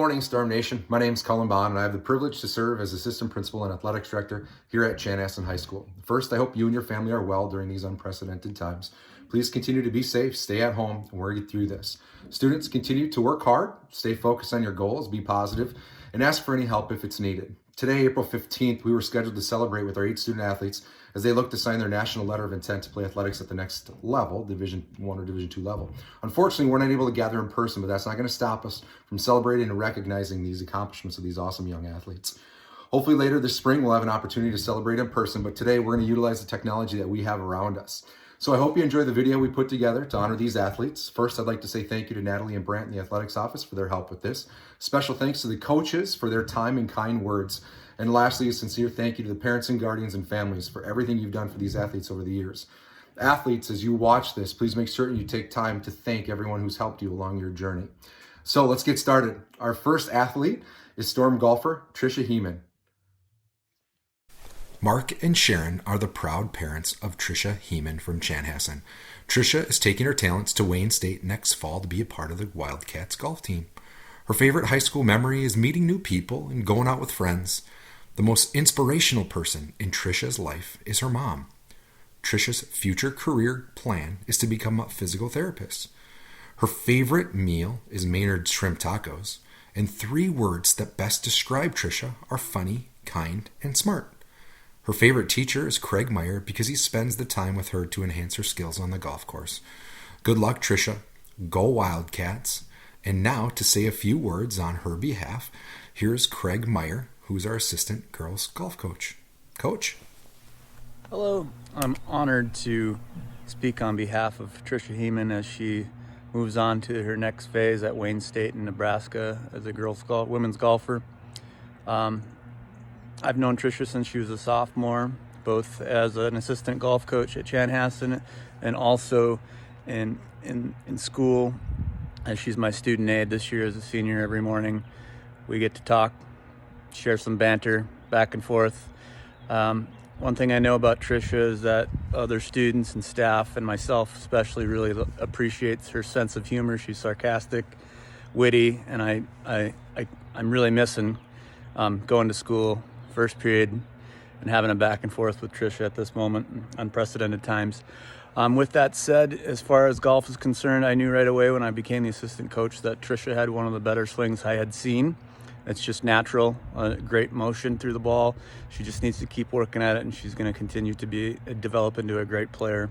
morning, Storm Nation. My name is Cullen Bond, and I have the privilege to serve as Assistant Principal and Athletics Director here at Chanhassen High School. First, I hope you and your family are well during these unprecedented times. Please continue to be safe, stay at home, and we're going to get through this. Students, continue to work hard, stay focused on your goals, be positive, and ask for any help if it's needed. Today, April 15th, we were scheduled to celebrate with our 8 student athletes as they look to sign their national letter of intent to play athletics at the next level, Division I or Division II level. Unfortunately, we're not able to gather in person, but that's not going to stop us from celebrating and recognizing these accomplishments of these awesome young athletes. Hopefully later this spring, we'll have an opportunity to celebrate in person, but today we're going to utilize the technology that we have around us. So I hope you enjoy the video we put together to honor these athletes. First, I'd like to say thank you to Natalie and Brant in the athletics office for their help with this. Special thanks to the coaches for their time and kind words. And lastly, a sincere thank you to the parents and guardians and families for everything you've done for these athletes over the years. Athletes, as you watch this, please make certain you take time to thank everyone who's helped you along your journey. So let's get started. Our first athlete is Storm golfer Trisha Heeman. Mark and Sharon are the proud parents of Trisha Heeman from Chanhassen. Trisha is taking her talents to Wayne State next fall to be a part of the Wildcats golf team. Her favorite high school memory is meeting new people and going out with friends. The most inspirational person in Trisha's life is her mom. Trisha's future career plan is to become a physical therapist. Her favorite meal is Maynard's shrimp tacos, and 3 words that best describe Trisha are funny, kind, and smart. Her favorite teacher is Craig Meyer because he spends the time with her to enhance her skills on the golf course. Good luck, Trisha. Go Wildcats. And now, to say a few words on her behalf, here's Craig Meyer, who's our assistant girls golf coach. Coach? Hello. I'm honored to speak on behalf of Trisha Heeman as she moves on to her next phase at Wayne State in Nebraska as a women's golfer. I've known Trisha since she was a sophomore, both as an assistant golf coach at Chanhassen and also in school, as she's my student aide this year as a senior. Every morning we get to talk, share some banter back and forth. One thing I know about Trisha is that other students and staff, and myself especially, really appreciates her sense of humor. She's sarcastic, witty, and I'm really missing going to school first period and having a back and forth with Trisha at this moment, unprecedented times. With that said, as far as golf is concerned, I knew right away when I became the assistant coach that Trisha had one of the better swings I had seen. It's just natural, great motion through the ball. She just needs to keep working at it, and she's going to continue to develop into a great player.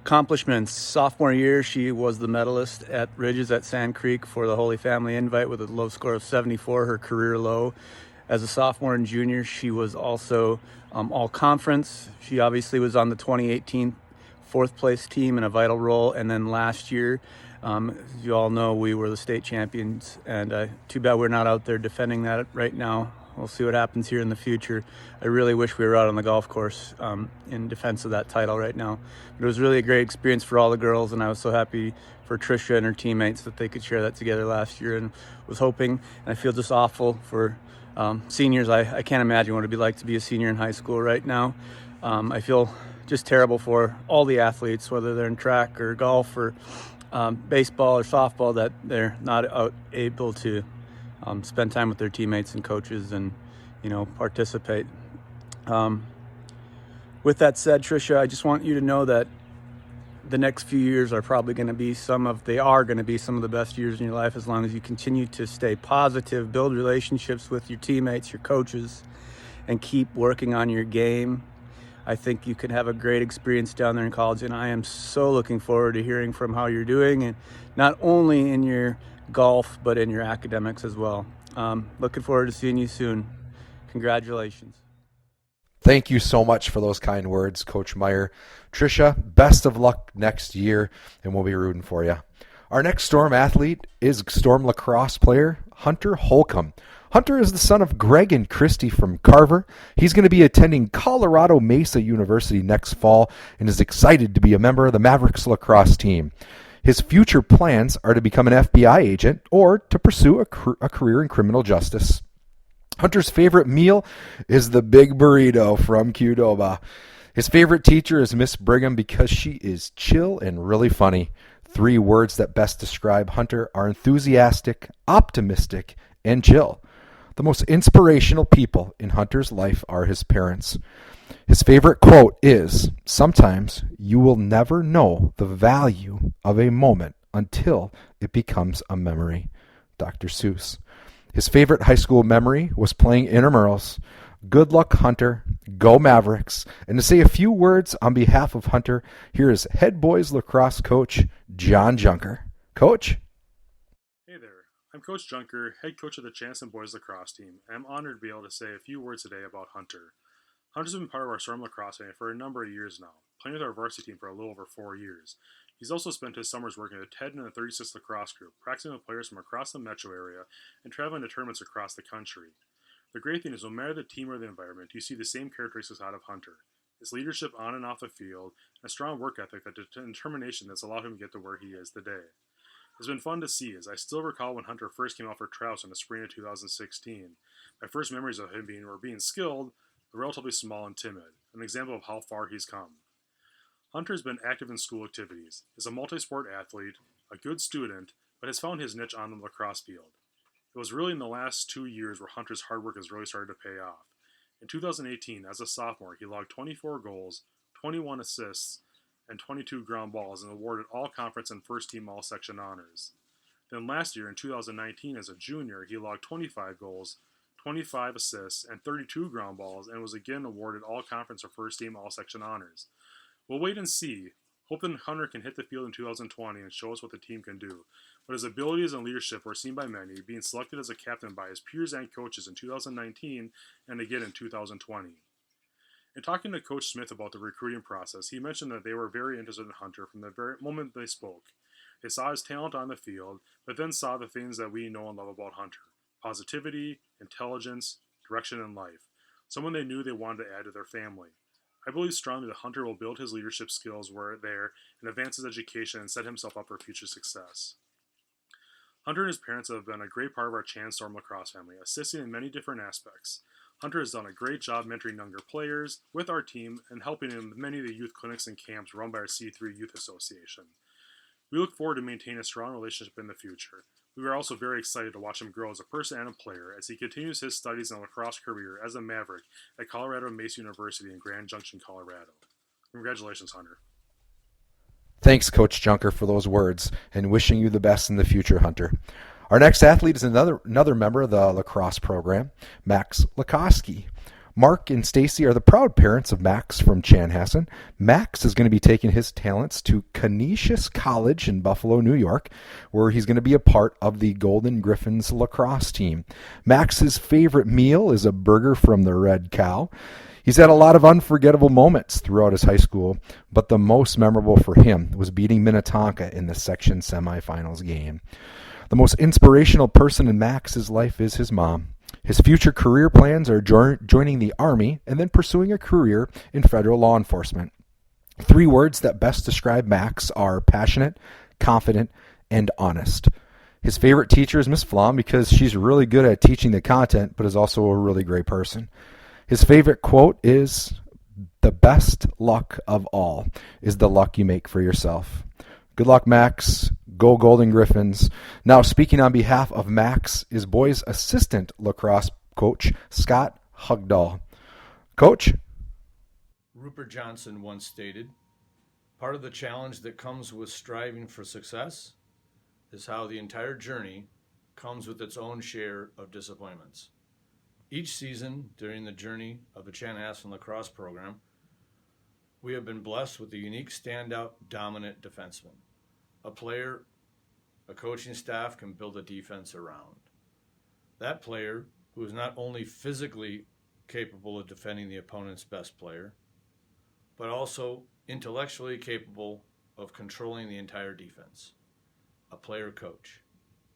Accomplishments. Sophomore year, she was the medalist at Ridges at Sand Creek for the Holy Family Invite with a low score of 74, her career low. As a sophomore and junior, she was also all-conference. She obviously was on the 2018 fourth-place team in a vital role. And then last year, as you all know, we were the state champions. And too bad we're not out there defending that right now. We'll see what happens here in the future. I really wish we were out on the golf course in defense of that title right now. But it was really a great experience for all the girls, and I was so happy for Trisha and her teammates that they could share that together last year, and was hoping, and I feel just awful for seniors. I can't imagine what it'd be like to be a senior in high school right now. I feel just terrible for all the athletes, whether they're in track or golf or baseball or softball, that they're not able to spend time with their teammates and coaches and, participate. With that said, Trisha, I just want you to know that the next few years are probably going to be some of the best years in your life, as long as you continue to stay positive, build relationships with your teammates, your coaches, and keep working on your game. I think you can have a great experience down there in college, and I am so looking forward to hearing from how you're doing, and not only in your golf, but in your academics as well. Looking forward to seeing you soon. Congratulations. Thank you so much for those kind words, Coach Meyer. Trisha, best of luck next year, and we'll be rooting for you. Our next Storm athlete is Storm lacrosse player Hunter Holcomb. Hunter is the son of Greg and Christy from Carver. He's going to be attending Colorado Mesa University next fall and is excited to be a member of the Mavericks lacrosse team. His future plans are to become an FBI agent or to pursue a career in criminal justice. Hunter's favorite meal is the big burrito from Qdoba. His favorite teacher is Miss Brigham because she is chill and really funny. 3 words that best describe Hunter are enthusiastic, optimistic, and chill. The most inspirational people in Hunter's life are his parents. His favorite quote is, "Sometimes you will never know the value of a moment until it becomes a memory." Dr. Seuss. His favorite high school memory was playing intramurals. Good luck, Hunter. Go Mavericks. And to say a few words on behalf of Hunter, here is head boys lacrosse coach John Junker. Coach? Hey there, I'm Coach Junker, head coach of the Chanhassen boys lacrosse team, and I'm honored to be able to say a few words today about Hunter. Hunter's been part of our Storm lacrosse family for a number of years now, playing with our varsity team for a little over 4 years. He's also spent his summers working with Ted and the 36 lacrosse group, practicing with players from across the metro area and traveling to tournaments across the country. The great thing is, no matter the team or the environment, you see the same characteristics out of Hunter. His leadership on and off the field, and a strong work ethic and determination that's allowed him to get to where he is today. It's been fun to see, as I still recall when Hunter first came out for tryouts in the spring of 2016. My first memories of him being skilled, but relatively small and timid, an example of how far he's come. Hunter's been active in school activities, is a multi-sport athlete, a good student, but has found his niche on the lacrosse field. It was really in the last 2 years where Hunter's hard work has really started to pay off. In 2018, as a sophomore, he logged 24 goals, 21 assists, and 22 ground balls and awarded all-conference and first-team all-section honors. Then last year, in 2019, as a junior, he logged 25 goals, 25 assists, and 32 ground balls and was again awarded all-conference or first-team all-section honors. We'll wait and see. Hoping Hunter can hit the field in 2020 and show us what the team can do. But his abilities and leadership were seen by many, being selected as a captain by his peers and coaches in 2019 and again in 2020. In talking to Coach Smith about the recruiting process, he mentioned that they were very interested in Hunter from the very moment they spoke. They saw his talent on the field, but then saw the things that we know and love about Hunter: positivity, intelligence, direction in life, someone they knew they wanted to add to their family. I believe strongly that Hunter will build his leadership skills where there and advance his education and set himself up for future success. Hunter and his parents have been a great part of our Chan Storm lacrosse family, assisting in many different aspects. Hunter has done a great job mentoring younger players with our team and helping in many of the youth clinics and camps run by our C3 Youth Association. We look forward to maintaining a strong relationship in the future. We are also very excited to watch him grow as a person and a player as he continues his studies and lacrosse career as a Maverick at Colorado Mesa University in Grand Junction, Colorado. Congratulations, Hunter. Thanks, Coach Junker, for those words, and wishing you the best in the future, Hunter. Our next athlete is another member of the lacrosse program, Max Lakoski. Mark and Stacy are the proud parents of Max from Chanhassen. Max is going to be taking his talents to Canisius College in Buffalo, New York, where he's going to be a part of the Golden Griffins lacrosse team. Max's favorite meal is a burger from the Red Cow. He's had a lot of unforgettable moments throughout his high school, but the most memorable for him was beating Minnetonka in the section semifinals game. The most inspirational person in Max's life is his mom. His future career plans are joining the Army and then pursuing a career in federal law enforcement. 3 words that best describe Max are passionate, confident, and honest. His favorite teacher is Miss Flom because she's really good at teaching the content, but is also a really great person. His favorite quote is, "The best luck of all is the luck you make for yourself." Good luck, Max. Go Golden Griffins. Now, speaking on behalf of Max is boys' assistant lacrosse coach, Scott Hugdahl. Coach? Rupert Johnson once stated, "Part of the challenge that comes with striving for success is how the entire journey comes with its own share of disappointments." Each season during the journey of the Chanhassen lacrosse program, we have been blessed with a unique standout dominant defenseman, a player a coaching staff can build a defense around. That player, who is not only physically capable of defending the opponent's best player, but also intellectually capable of controlling the entire defense, a player coach.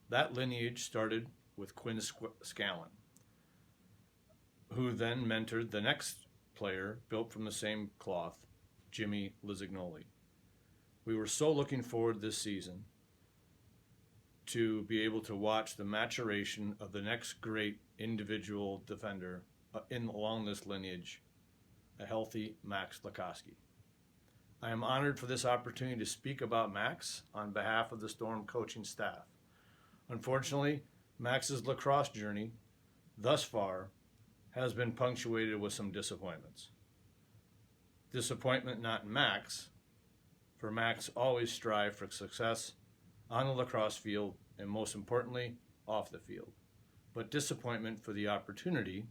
That lineage started with Quinn Scallon, who then mentored the next player built from the same cloth, Jimmy Lizignoli. We were so looking forward this season to be able to watch the maturation of the next great individual defender along this lineage, a healthy Max Lakoski. I am honored for this opportunity to speak about Max on behalf of the Storm coaching staff. Unfortunately, Max's lacrosse journey thus far has been punctuated with some disappointments. Disappointment not in Max, for Max always strive for success on the lacrosse field and most importantly, off the field, but disappointment for the opportunity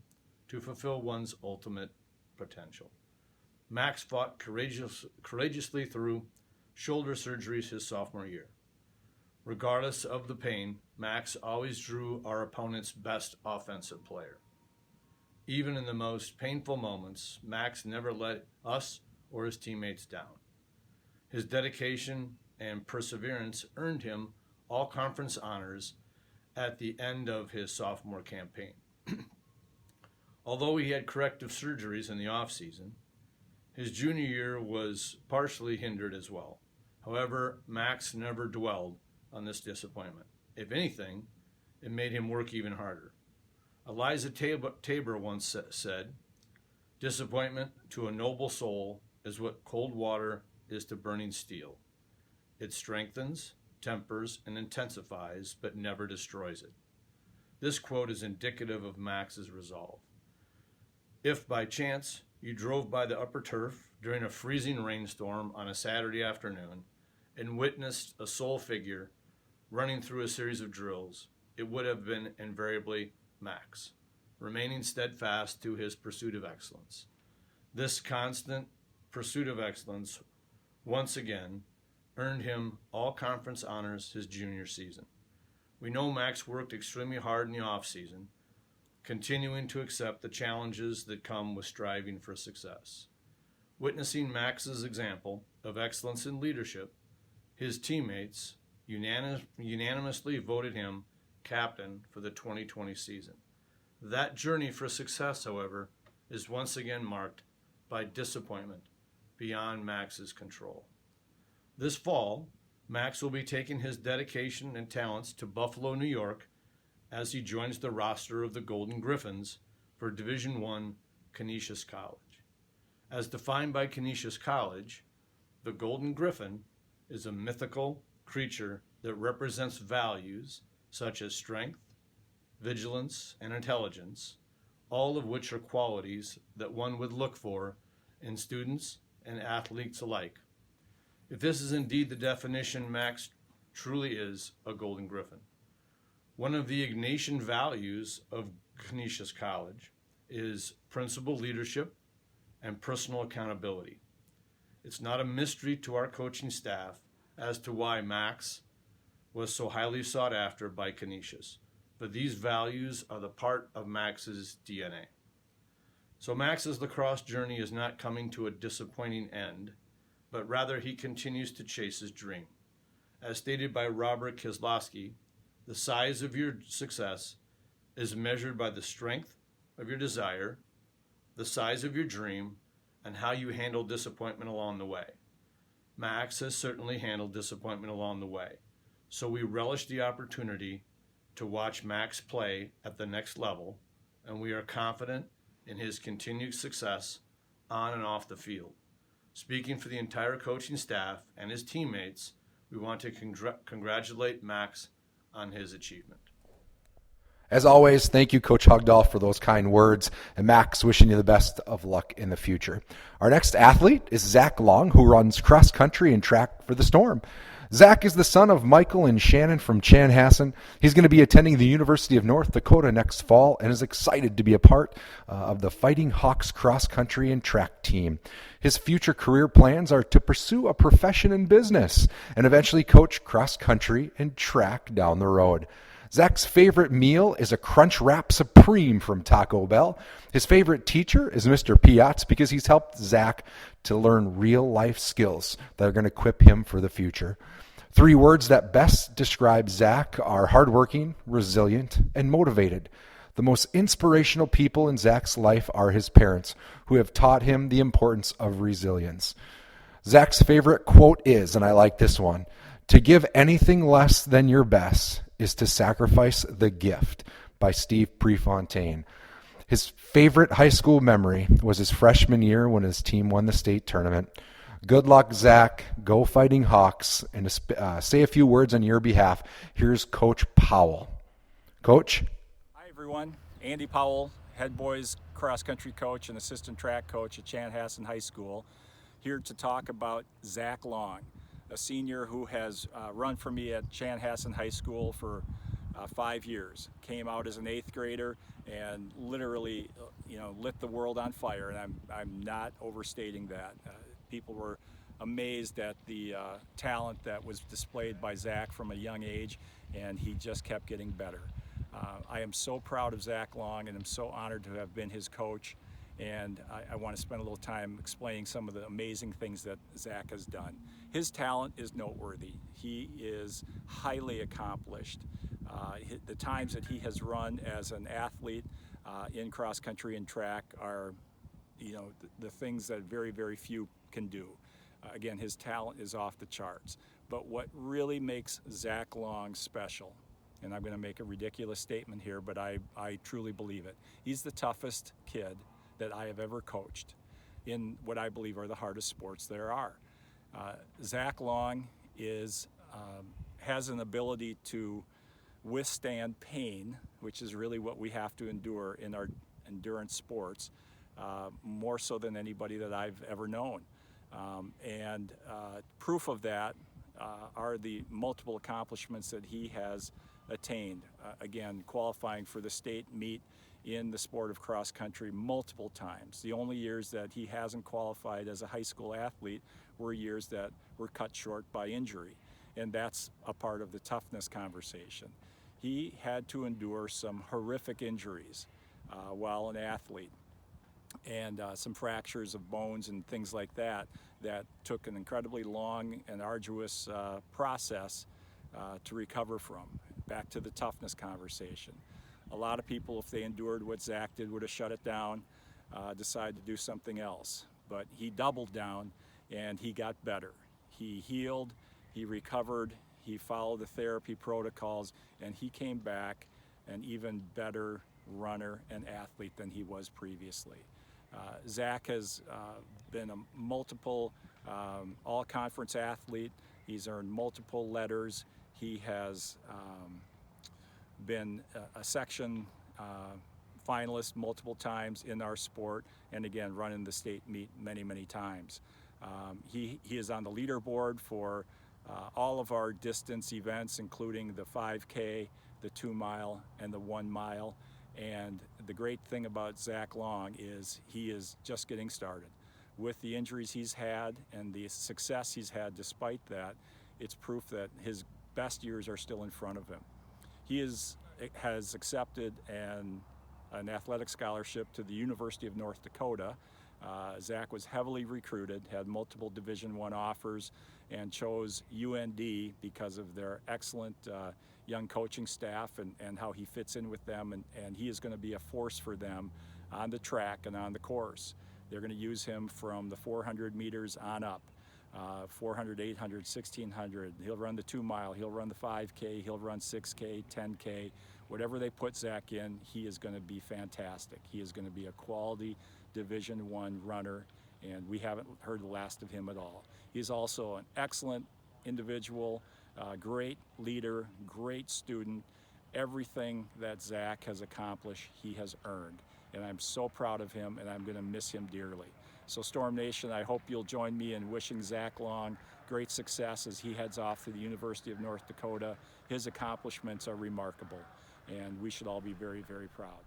to fulfill one's ultimate potential. Max fought courageously through shoulder surgeries his sophomore year. Regardless of the pain, Max always drew our opponent's best offensive player. Even in the most painful moments, Max never let us or his teammates down. His dedication and perseverance earned him all conference honors at the end of his sophomore campaign. Although he had corrective surgeries in the offseason, his junior year was partially hindered as well. However, Max never dwelled on this disappointment. If anything, it made him work even harder. Eliza Tabor once said, "Disappointment to a noble soul is what cold water is to burning steel. It strengthens, tempers, and intensifies, but never destroys it." This quote is indicative of Max's resolve. If by chance you drove by the upper turf during a freezing rainstorm on a Saturday afternoon and witnessed a sole figure running through a series of drills, it would have been invariably Max, remaining steadfast to his pursuit of excellence. This constant pursuit of excellence once again earned him all conference honors his junior season. We know Max worked extremely hard in the offseason, continuing to accept the challenges that come with striving for success. Witnessing Max's example of excellence in leadership, his teammates unanimously voted him captain for the 2020 season. That journey for success, however, is once again marked by disappointment beyond Max's control. This fall, Max will be taking his dedication and talents to Buffalo, New York, as he joins the roster of the Golden Griffins for Division I Canisius College. As defined by Canisius College, the Golden Griffin is a mythical creature that represents values such as strength, vigilance, and intelligence, all of which are qualities that one would look for in students and athletes alike. If this is indeed the definition, Max truly is a Golden Griffin. One of the Ignatian values of Canisius College is principal leadership and personal accountability. It's not a mystery to our coaching staff as to why Max was so highly sought after by Canisius, but these values are the part of Max's DNA. So Max's lacrosse journey is not coming to a disappointing end, but rather he continues to chase his dream. As stated by Robert Keselowski, the size of your success is measured by the strength of your desire, the size of your dream, and how you handle disappointment along the way. Max has certainly handled disappointment along the way, so we relish the opportunity to watch Max play at the next level, and we are confident in his continued success on and off the field. Speaking for the entire coaching staff and his teammates, we want to congratulate Max on his achievement. As always, thank you, Coach Hugdahl, for those kind words. And Max, wishing you the best of luck in the future. Our next athlete is Zach Long, who runs cross country and track for the Storm. Zach is the son of Michael and Shannon from Chanhassen. He's going to be attending the University of North Dakota next fall and is excited to be a part of the Fighting Hawks cross country and track team. His future career plans are to pursue a profession in business and eventually coach cross country and track down the road. Zach's favorite meal is a Crunch Wrap Supreme from Taco Bell. His favorite teacher is Mr. Piatz because he's helped Zach to learn real-life skills that are going to equip him for the future. 3 words that best describe Zach are hardworking, resilient, and motivated. The most inspirational people in Zach's life are his parents, who have taught him the importance of resilience. Zach's favorite quote is, and I like this one, "To give anything less than your best is to sacrifice the gift," by Steve Prefontaine. His favorite high school memory was his freshman year when his team won the state tournament. Good luck, Zach. Go Fighting Hawks. And to say a few words on your behalf, here's Coach Powell. Coach? Hi, everyone. Andy Powell, head boys cross-country coach and assistant track coach at Chanhassen High School, here to talk about Zach Long, a senior who has run for me at Chanhassen High School for 5 years. Came out as an 8th grader and literally, lit the world on fire, and I'm not overstating that. People were amazed at the talent that was displayed by Zach from a young age, and he just kept getting better. I am so proud of Zach Long, and I'm so honored to have been his coach, and I want to spend a little time explaining some of the amazing things that Zach has done. His talent is noteworthy. He is highly accomplished. The times that he has run as an athlete in cross country and track are, the things that very, very few can do. Again, his talent is off the charts. But what really makes Zach Long special, and I'm going to make a ridiculous statement here, but I truly believe it. He's the toughest kid that I have ever coached in what I believe are the hardest sports there are. Zach Long has an ability to withstand pain, which is really what we have to endure in our endurance sports, more so than anybody that I've ever known. And proof of that are the multiple accomplishments that he has attained. Again, qualifying for the state meet in the sport of cross country multiple times. The only years that he hasn't qualified as a high school athlete were years that were cut short by injury, and that's a part of the toughness conversation. He had to endure some horrific injuries while an athlete, and some fractures of bones and things like that took an incredibly long and arduous process to recover from. Back to the toughness conversation. A lot of people, if they endured what Zach did, would have shut it down, decided to do something else. But he doubled down and he got better. He healed, he recovered, he followed the therapy protocols, and he came back an even better runner and athlete than he was previously. Zach has been a multiple all-conference athlete. He's earned multiple letters. He has been a section finalist multiple times in our sport, and again, running the state meet many, many times. He is on the leaderboard for all of our distance events, including the 5K, the 2 mile, and the 1 mile. And the great thing about Zach Long is he is just getting started. With the injuries he's had and the success he's had despite that, it's proof that his best years are still in front of him. He has accepted an athletic scholarship to the University of North Dakota. Zach was heavily recruited, had multiple Division I offers, and chose UND because of their excellent young coaching staff and how he fits in with them, and he is going to be a force for them on the track and on the course. They're going to use him from the 400 meters on up. 400, 800, 1600. He'll run the 2 mile, he'll run the 5K, he'll run 6K, 10K. Whatever they put Zach in, he is going to be fantastic. He is going to be a quality Division I runner, and we haven't heard the last of him at all. He's also an excellent individual, great leader, great student. Everything that Zach has accomplished, he has earned. And I'm so proud of him, and I'm going to miss him dearly. So Storm Nation, I hope you'll join me in wishing Zach Long great success as he heads off to the University of North Dakota. His accomplishments are remarkable, and we should all be very, very proud.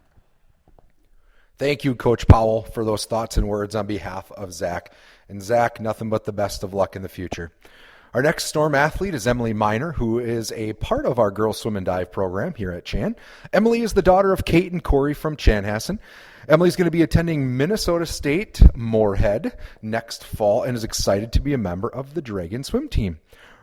Thank you, Coach Powell, for those thoughts and words on behalf of Zach. And Zach, nothing but the best of luck in the future. Our next Storm athlete is Emily Miner, who is a part of our girls swim and dive program here at Chan. Emily is the daughter of Kate and Corey from Chanhassen. Emily's going to be attending Minnesota State Moorhead next fall and is excited to be a member of the Dragon swim team.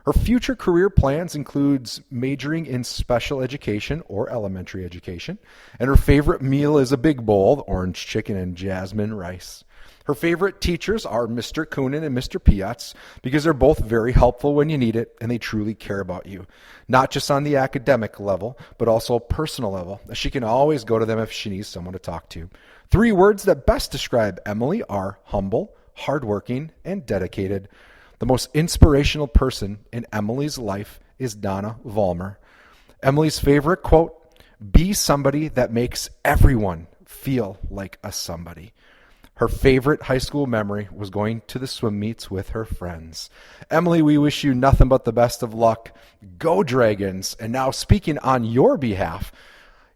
Her future career plans includes majoring in special education or elementary education, and her favorite meal is a big bowl of orange chicken and jasmine rice. Her favorite teachers are Mr. Coonan and Mr. Piatz because they're both very helpful when you need it, and they truly care about you, not just on the academic level, but also personal level. She can always go to them if she needs someone to talk to. 3 words that best describe Emily are humble, hardworking, and dedicated. The most inspirational person in Emily's life is Donna Vollmer. Emily's favorite quote, "Be somebody that makes everyone feel like a somebody." Her favorite high school memory was going to the swim meets with her friends. Emily, we wish you nothing but the best of luck. Go Dragons! And now, speaking on your behalf,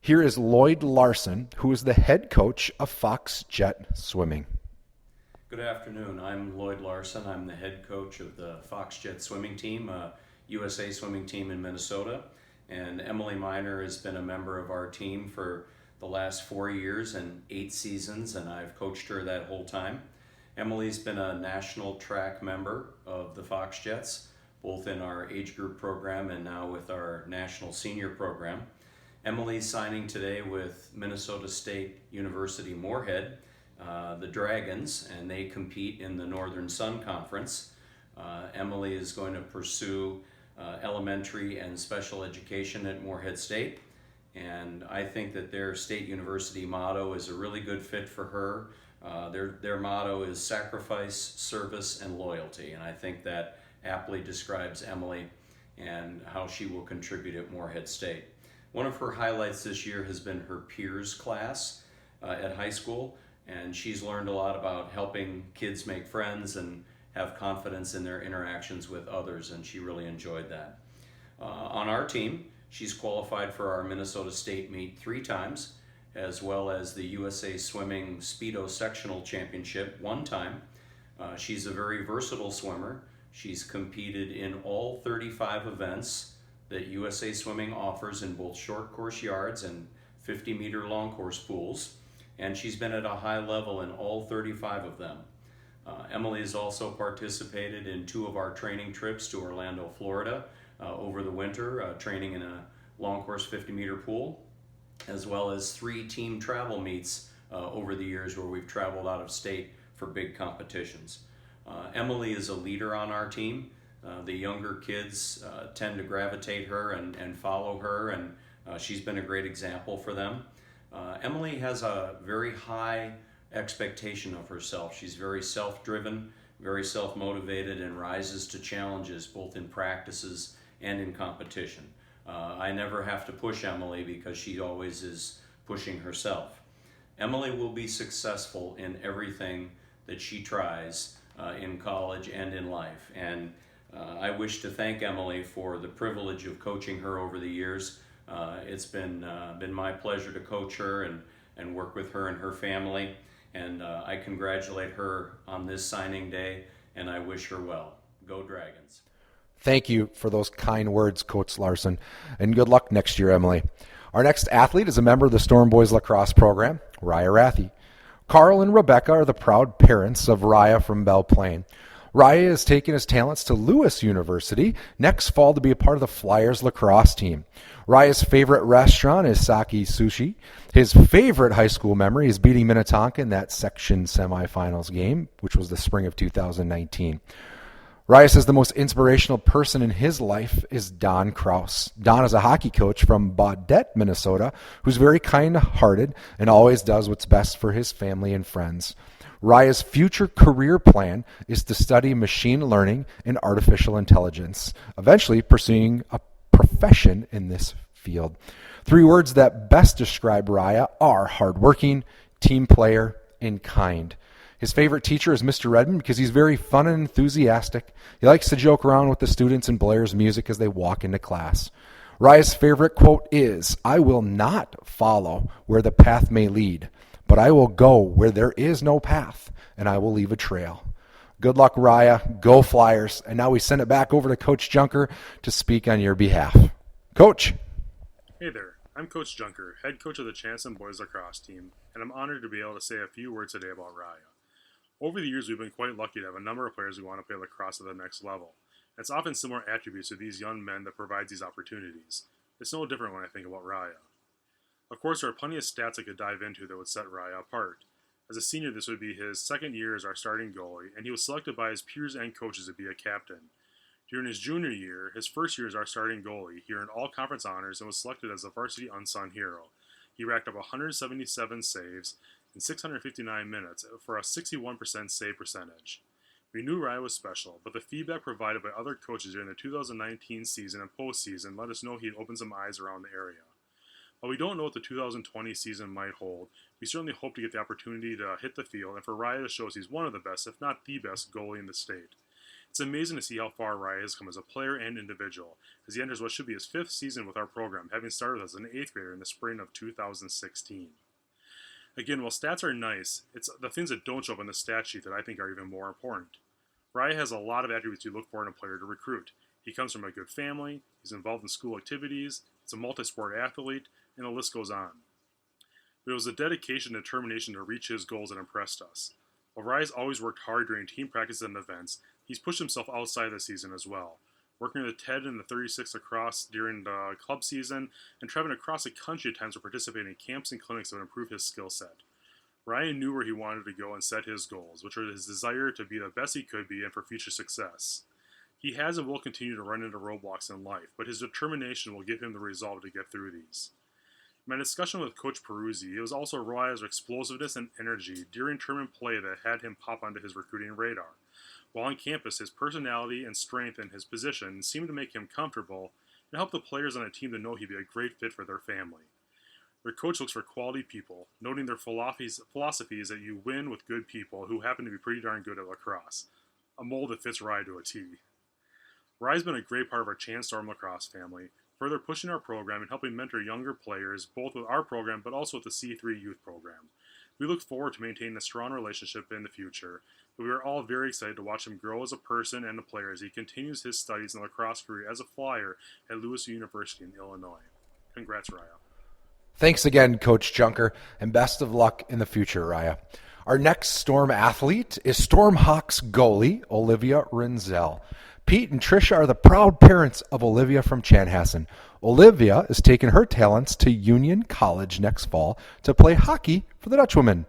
here is Lloyd Larson, who is the head coach of Fox Jet Swimming. Good afternoon. I'm Lloyd Larson. I'm the head coach of the Fox Jet Swimming Team, a USA swimming team in Minnesota. And Emily Miner has been a member of our team for the last 4 years and 8 seasons, and I've coached her that whole time. Emily's been a national track member of the Fox Jets, both in our age group program and now with our national senior program. Emily's signing today with Minnesota State University Moorhead, the Dragons, and they compete in the Northern Sun Conference. Emily is going to pursue elementary and special education at Moorhead State. And I think that their state university motto is a really good fit for her. Their motto is sacrifice, service, and loyalty. And I think that aptly describes Emily and how she will contribute at Moorhead State. One of her highlights this year has been her peers class at high school. And she's learned a lot about helping kids make friends and have confidence in their interactions with others. And she really enjoyed that. On our team, she's qualified for our Minnesota State meet 3 times, as well as the USA Swimming Speedo Sectional Championship 1 time. She's a very versatile swimmer. She's competed in all 35 events that USA Swimming offers in both short course yards and 50-meter long course pools, and she's been at a high level in all 35 of them. Emily has also participated in 2 of our training trips to Orlando, Florida, over the winter, training in a long course 50-meter pool, as well as 3 team travel meets over the years where we've traveled out of state for big competitions. Emily is a leader on our team. The younger kids tend to gravitate her and follow her, and she's been a great example for them. Emily has a very high expectation of herself. She's very self-driven, very self-motivated, and rises to challenges both in practices and in competition. I never have to push Emily because she always is pushing herself. Emily will be successful in everything that she tries in college and in life. And I wish to thank Emily for the privilege of coaching her over the years. It's been my pleasure to coach her and work with her and her family. And I congratulate her on this signing day, and I wish her well. Go Dragons. Thank you for those kind words, Coach Larson, and good luck next year, Emily. Our next athlete is a member of the Storm Boys lacrosse program, Raya Rathie. Carl and Rebecca are the proud parents of Raya from Belle Plaine. Raya is taking his talents to Lewis University next fall to be a part of the Flyers lacrosse team. Raya's favorite restaurant is Saki Sushi. His favorite high school memory is beating Minnetonka in that section semifinals game, which was the spring of 2019. Raya says the most inspirational person in his life is Don Kraus. Don is a hockey coach from Baudette, Minnesota, who's very kind-hearted and always does what's best for his family and friends. Raya's future career plan is to study machine learning and artificial intelligence, eventually pursuing a profession in this field. 3 words that best describe Raya are hardworking, team player, and kind. His favorite teacher is Mr. Redmond because he's very fun and enthusiastic. He likes to joke around with the students and blares music as they walk into class. Raya's favorite quote is, "I will not follow where the path may lead, but I will go where there is no path, and I will leave a trail." Good luck, Raya. Go Flyers. And now we send it back over to Coach Junker to speak on your behalf. Coach. Hey there, I'm Coach Junker, head coach of the Chanson Boys lacrosse team, and I'm honored to be able to say a few words today about Raya. Over the years, we've been quite lucky to have a number of players who want to play lacrosse at the next level. It's often similar attributes to these young men that provides these opportunities. It's no different when I think about Raya. Of course, there are plenty of stats I could dive into that would set Raya apart. As a senior, this would be his 2nd year as our starting goalie, and he was selected by his peers and coaches to be a captain. During his junior year, his first year as our starting goalie, he earned all conference honors and was selected as a varsity unsung hero. He racked up 177 saves, in 659 minutes for a 61% save percentage. We knew Raya was special, but the feedback provided by other coaches during the 2019 season and postseason let us know he had opened some eyes around the area. While we don't know what the 2020 season might hold, we certainly hope to get the opportunity to hit the field and for Raya to show us he's one of the best, if not the best, goalie in the state. It's amazing to see how far Raya has come as a player and individual, as he enters what should be his 5th season with our program, having started as an 8th grader in the spring of 2016. Again, while stats are nice, it's the things that don't show up in the stat sheet that I think are even more important. Raya has a lot of attributes you look for in a player to recruit. He comes from a good family, he's involved in school activities, he's a multi-sport athlete, and the list goes on. But it was the dedication and determination to reach his goals that impressed us. While Raya's always worked hard during team practices and events, he's pushed himself outside the season as well, working with Ted and the 36 lacrosse during the club season, and traveling across the country at times to participate in camps and clinics that would improve his skill set. Ryan knew where he wanted to go and set his goals, which were his desire to be the best he could be and for future success. He has and will continue to run into roadblocks in life, but his determination will give him the resolve to get through these. In my discussion with Coach Peruzzi, it was also Raya's explosiveness and energy during tournament play that had him pop onto his recruiting radar. While on campus, his personality and strength in his position seemed to make him comfortable and help the players on the team to know he'd be a great fit for their family. Their coach looks for quality people, noting their philosophy is that you win with good people who happen to be pretty darn good at lacrosse, a mold that fits Rye to a T. Rye's been a great part of our Chan Storm lacrosse family, further pushing our program and helping mentor younger players, both with our program but also with the C3 youth program. We look forward to maintaining a strong relationship in the future, but we are all very excited to watch him grow as a person and a player as he continues his studies in the lacrosse career as a flyer at Lewis University in Illinois. Congrats, Raya. Thanks again, Coach Junker, and best of luck in the future, Raya. Our next Storm athlete is Stormhawks goalie Olivia Renzel. Pete and Tricia are the proud parents of Olivia from Chanhassen. Olivia is taking her talents to Union College next fall to play hockey for the Dutchwomen.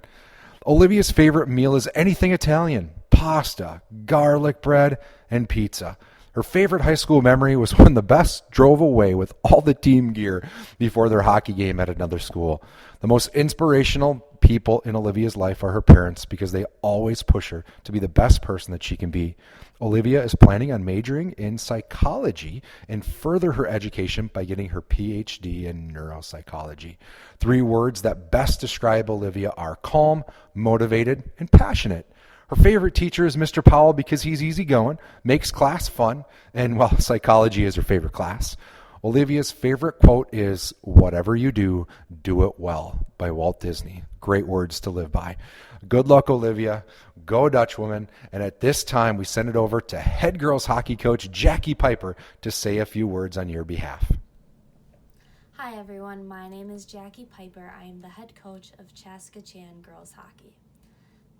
Olivia's favorite meal is anything Italian: pasta, garlic bread, and pizza. Her favorite high school memory was when the best drove away with all the team gear before their hockey game at another school. The most inspirational people in Olivia's life are her parents because they always push her to be the best person that she can be. Olivia is planning on majoring in psychology and further her education by getting her PhD in neuropsychology. 3 words that best describe Olivia are calm, motivated, and passionate. Her favorite teacher is Mr. Powell because he's easygoing, makes class fun, and, well, psychology is her favorite class. Olivia's favorite quote is, "Whatever you do, do it well," by Walt Disney. Great words to live by. Good luck, Olivia. Go Dutchwoman. And at this time, we send it over to head girls hockey coach Jackie Piper to say a few words on your behalf. Hi, everyone. My name is Jackie Piper. I am the head coach of Chaskachan Girls Hockey.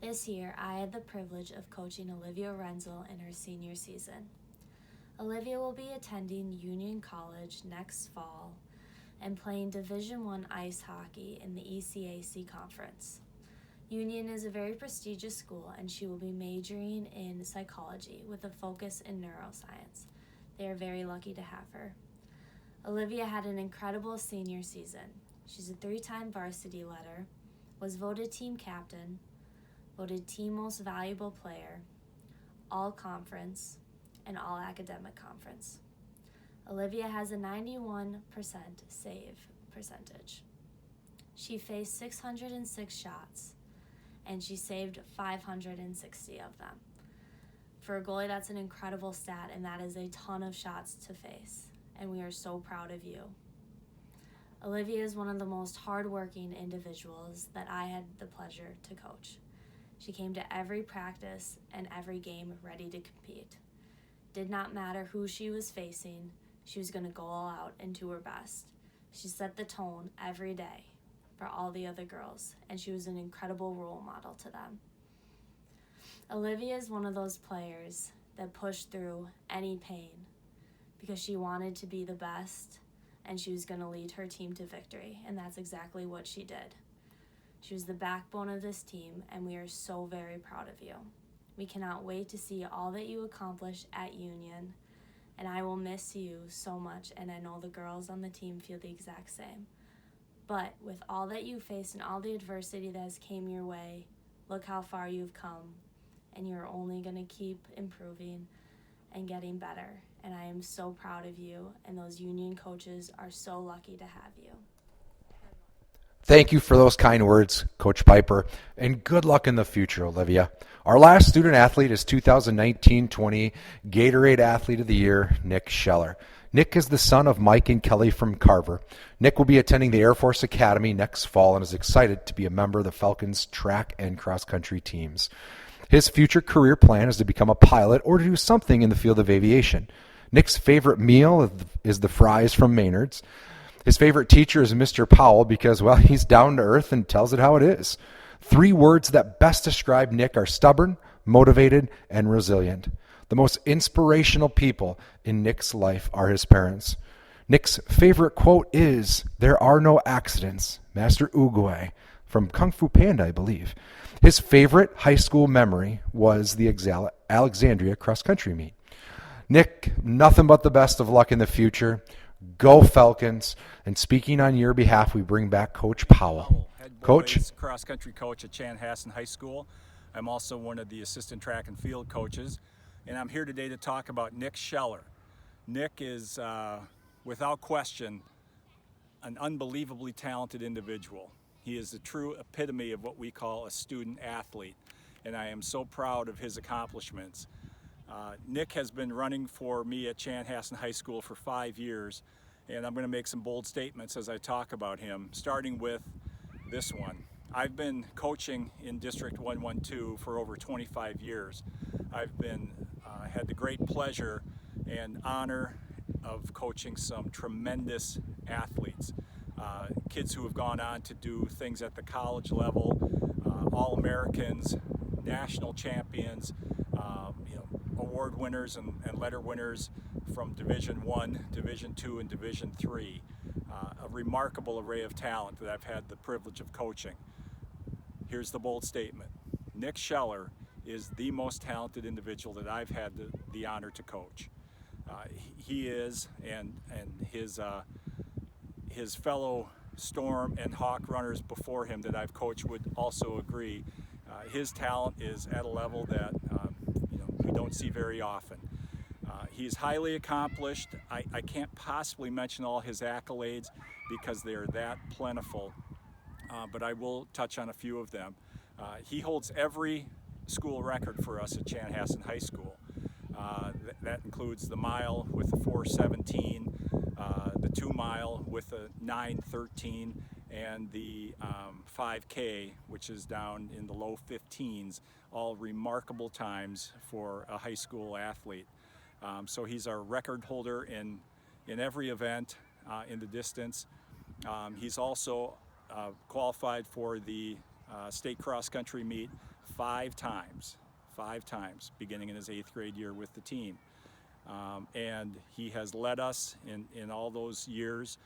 This year, I had the privilege of coaching Olivia Renzel in her senior season. Olivia will be attending Union College next fall and playing Division I ice hockey in the ECAC conference. Union is a very prestigious school, and she will be majoring in psychology with a focus in neuroscience. They are very lucky to have her. Olivia had an incredible senior season. She's a 3-time varsity leader, was voted team captain, voted team most valuable player, all conference, and all academic conference. Olivia has a 91% save percentage. She faced 606 shots, and she saved 560 of them. For a goalie, that's an incredible stat, and that is a ton of shots to face, and we are so proud of you. Olivia is one of the most hardworking individuals that I had the pleasure to coach. She came to every practice and every game ready to compete. Did not matter who she was facing, she was going to go all out and do her best. She set the tone every day for all the other girls, and she was an incredible role model to them. Olivia is one of those players that pushed through any pain because she wanted to be the best, and she was going to lead her team to victory, and that's exactly what she did. She was the backbone of this team, and we are so very proud of you. We cannot wait to see all that you accomplish at Union, and I will miss you so much, and I know the girls on the team feel the exact same. But with all that you faced and all the adversity that has came your way, look how far you've come, and you're only going to keep improving and getting better. And I am so proud of you, and those Union coaches are so lucky to have you. Thank you for those kind words, Coach Piper, and good luck in the future, Olivia. Our last student athlete is 2019-20 Gatorade Athlete of the Year, Nick Scheller. Nick is the son of Mike and Kelly from Carver. Nick will be attending the Air Force Academy next fall and is excited to be a member of the Falcons track and cross-country teams. His future career plan is to become a pilot or to do something in the field of aviation. Nick's favorite meal is the fries from Maynard's. His favorite teacher is Mr. Powell because, well, he's down to earth and tells it how it is. 3 words that best describe Nick are stubborn, motivated, and resilient. The most inspirational people in Nick's life are his parents. Nick's favorite quote is, "There are no accidents," Master Oogway from Kung Fu Panda, I believe. His favorite high school memory was the Alexandria cross-country meet. Nick, nothing but the best of luck in the future. Go Falcons. And speaking on your behalf, we bring back Coach Powell. Head Coach? boys cross-country coach at Chanhassen High School. I'm also one of the assistant track and field coaches, and I'm here today to talk about Nick Scheller. Nick is, without question, an unbelievably talented individual. He is the true epitome of what we call a student athlete, and I am so proud of his accomplishments. Nick has been running for me at Chanhassen High School for 5 years, and I'm going to make some bold statements as I talk about him, starting with this one. I've been coaching in District 112 for over 25 years. I've been had the great pleasure and honor of coaching some tremendous athletes, kids who have gone on to do things at the college level, All-Americans, national champions, award winners and letter winners from Division I, Division II, and Division III. A remarkable array of talent that I've had the privilege of coaching. Here's the bold statement. Nick Scheller is the most talented individual that I've had the honor to coach. He is, and his fellow Storm and Hawk runners before him that I've coached would also agree. His talent is at a level that we don't see very often. He's highly accomplished. I can't possibly mention all his accolades because they're that plentiful, but I will touch on a few of them. He holds every school record for us at Chanhassen High School. That includes the mile with a 4:17, the 2 mile with a 9:13, and the 5K, which is down in the low 15s, all remarkable times for a high school athlete. So he's our record holder in every event in the distance. He's also qualified for the state cross-country meet 5 times, beginning in his 8th grade year with the team. And he has led us in all those years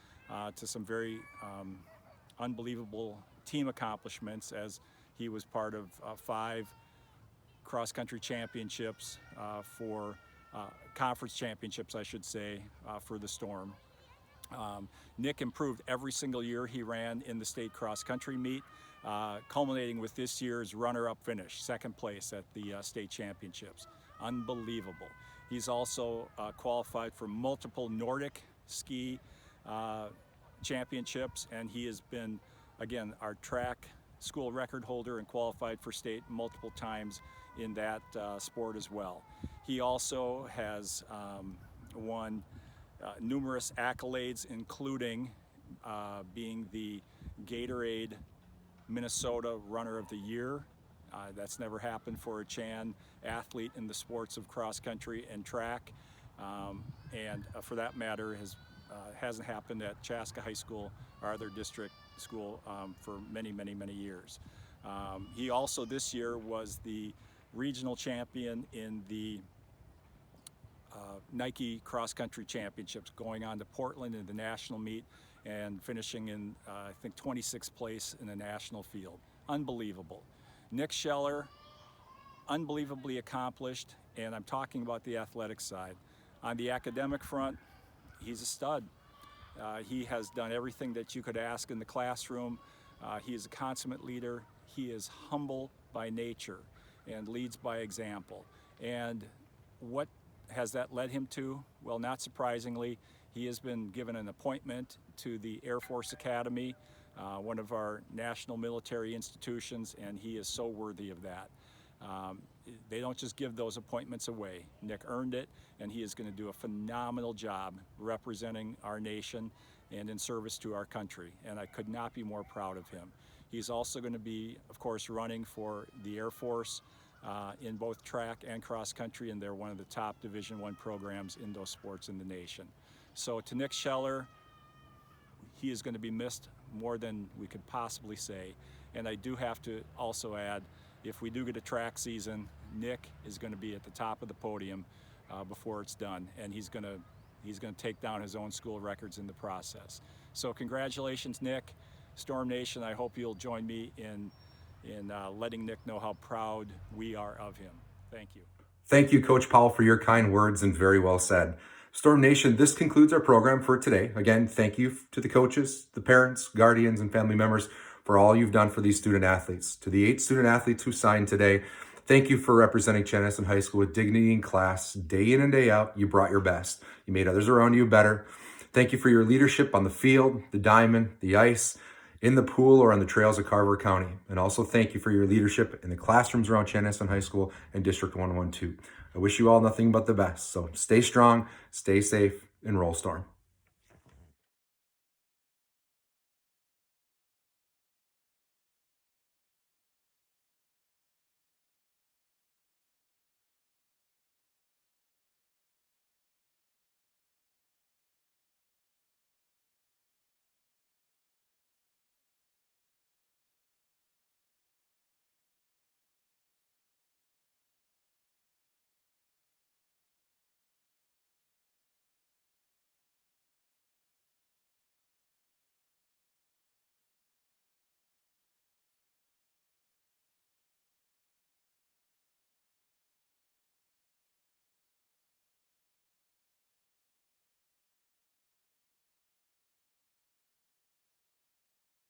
to some very unbelievable team accomplishments, as he was part of 5 cross-country championships for conference championships, I should say, for the Storm. Nick improved every single year he ran in the state cross-country meet, culminating with this year's runner-up finish, 2nd place at the state championships. Unbelievable. He's also qualified for multiple Nordic ski championships, and he has been, again, our track school record holder and qualified for state multiple times in that sport as well. He also has won numerous accolades, including being the Gatorade Minnesota Runner of the Year. That's never happened for a Chan athlete in the sports of cross country and track, and for that matter hasn't happened at Chaska High School, our other district school, for many years. He also this year was the regional champion in the Nike cross country championships, going on to Portland in the national meet and finishing in I think 26th place in the national field. Unbelievable. Nick Scheller, unbelievably accomplished, and I'm talking about the athletic side. On the academic front, he's a stud. He has done everything that you could ask in the classroom. He is a consummate leader. He is humble by nature and leads by example. And what has that led him to? Well, not surprisingly, he has been given an appointment to the Air Force Academy, one of our national military institutions, and he is so worthy of that. They don't just give those appointments away. Nick earned it, and he is going to do a phenomenal job representing our nation and in service to our country, and I could not be more proud of him. He's also going to be, of course, running for the Air Force in both track and cross country, and they're one of the top Division I programs in those sports in the nation. So to Nick Scheller, he is going to be missed more than we could possibly say. And I do have to also add, if we do get a track season, Nick is going to be at the top of the podium before it's done, and he's going to take down his own school records in the process. So congratulations, Nick. Storm Nation, I hope you'll join me in letting Nick know how proud we are of him. Thank you. Thank you, Coach Powell, for your kind words, and very well said. Storm Nation, this concludes our program for today. Again, thank you to the coaches, the parents, guardians, and family members for all you've done for these student athletes. To the 8 student athletes who signed today, thank you for representing Chanhassen High School with dignity in class. Day in and day out, you brought your best. You made others around you better. Thank you for your leadership on the field, the diamond, the ice, in the pool, or on the trails of Carver County. And also thank you for your leadership in the classrooms around Chanhassen High School and District 112. I wish you all nothing but the best. So stay strong, stay safe, and roll Storm.